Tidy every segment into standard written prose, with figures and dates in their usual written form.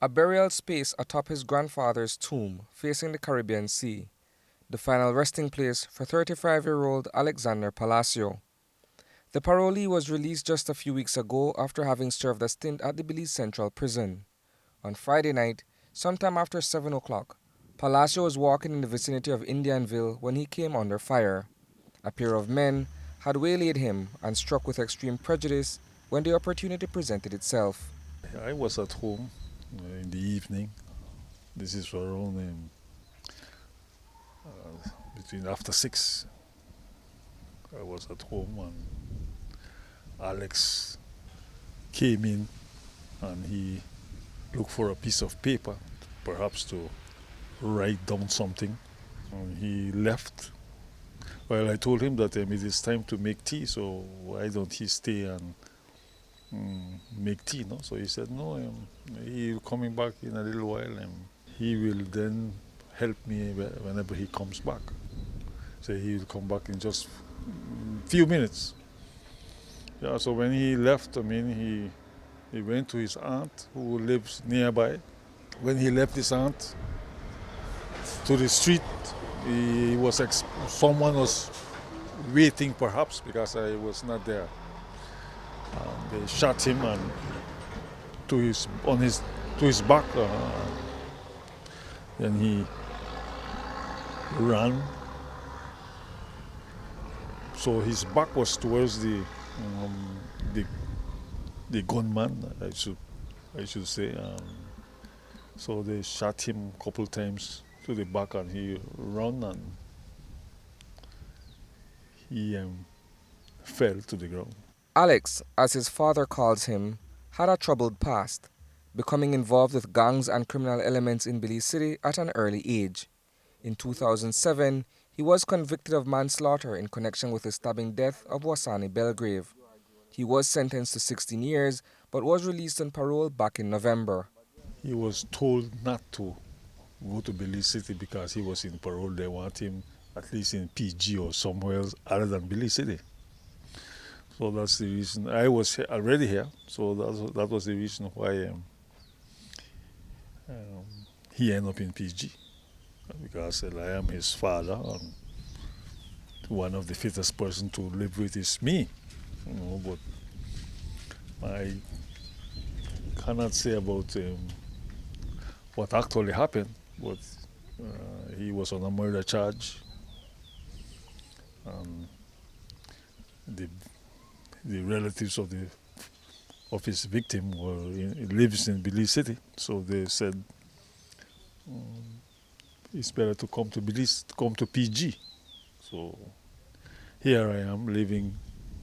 A burial space atop his grandfather's tomb facing the Caribbean Sea, the final resting place for 35-year-old Alexander Palacio. The parolee was released just a few weeks ago after having served a stint at the Belize Central Prison. On Friday night, sometime after 7 o'clock, Palacio was walking in the vicinity of Indianville when he came under fire. A pair of men had waylaid him and struck with extreme prejudice when the opportunity presented itself. I was at home in the evening. This is around between after 6. I was at home and Alex came in and he looked for a piece of paper, perhaps to write down something. And he left. Well, I told him that it is time to make tea, so why don't he stay and make tea? No? So he said, no, he'll coming back in a little while and he will then help me whenever he comes back. So he'll come back in just a few minutes. Yeah, so when he left, he went to his aunt who lives nearby. When he left his aunt to the street, someone was waiting perhaps because I was not there. They shot him and to his back, and he ran. So his back was towards the the gunman, I should say. So they shot him a couple times to the back, and he ran and he fell to the ground. Alex, as his father calls him, had a troubled past, becoming involved with gangs and criminal elements in Belize City at an early age. In 2007, he was convicted of manslaughter in connection with the stabbing death of Isani Belgrave. He was sentenced to 16 years but was released on parole back in November. He was told not to go to Belize City because he was in parole. They want him at least in PG or somewhere else other than Belize City. So that's the reason. I was already here, so that was the reason why um, he ended up in PG. Because I am his father, and one of the fittest person to live with is me. But I cannot say about what actually happened. But he was on a murder charge. Um, the the relatives of his victim lives in Belize City, so they said it's better to come to Belize, to come to PG. So here I am living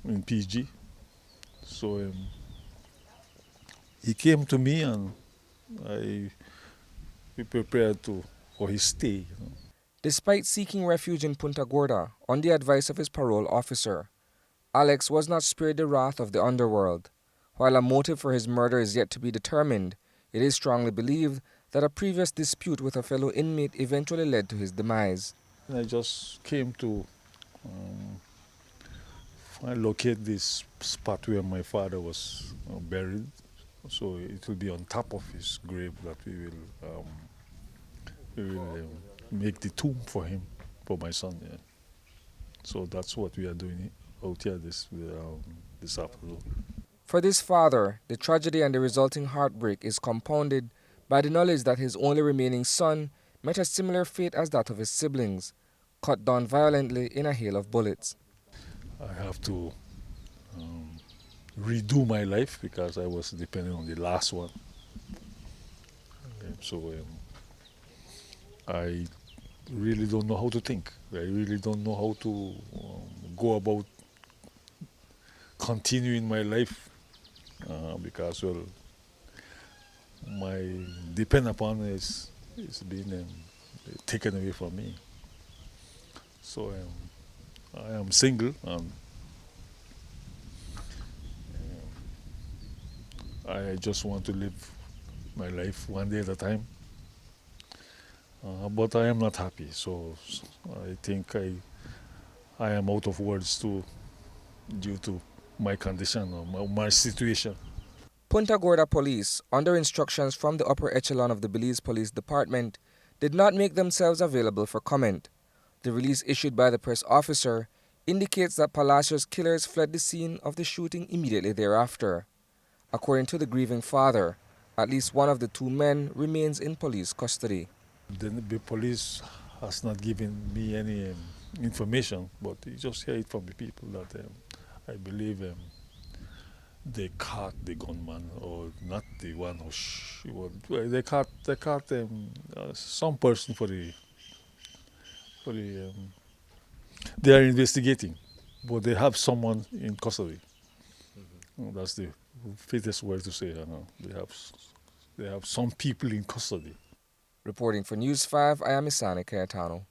in PG. So he came to me and I we prepared for his stay. Despite seeking refuge in Punta Gorda on the advice of his parole officer, Alex was not spared the wrath of the underworld. While a motive for his murder is yet to be determined, it is strongly believed that a previous dispute with a fellow inmate eventually led to his demise. And I just came to um, locate this spot where my father was buried. So it will be on top of his grave that we will make the tomb for him, for my son. Yeah. So that's what we are doing out here this afternoon. For this father, the tragedy and the resulting heartbreak is compounded by the knowledge that his only remaining son met a similar fate as that of his siblings, cut down violently in a hail of bullets. I have to redo my life because I was depending on the last one. So I really don't know how to think. I really don't know how to go about continuing my life because, well, my depend upon is being taken away from me. So I am single and I just want to live my life one day at a time. But I am not happy, so I think I am out of words too due to my condition or my situation. Punta Gorda police, under instructions from the upper echelon of the Belize Police Department, did not make themselves available for comment. The release issued by the press officer indicates that Palacio's killers fled the scene of the shooting immediately thereafter. According to the grieving father, at least one of the two men remains in police custody. The police has not given me any information, but you just hear it from the people that I believe they caught the gunman, or not the one who well, they caught some person for the they are investigating, but they have someone in custody. That's the fittest word to say. They have some people in custody. Reporting for News 5, I am Isani Cayetano.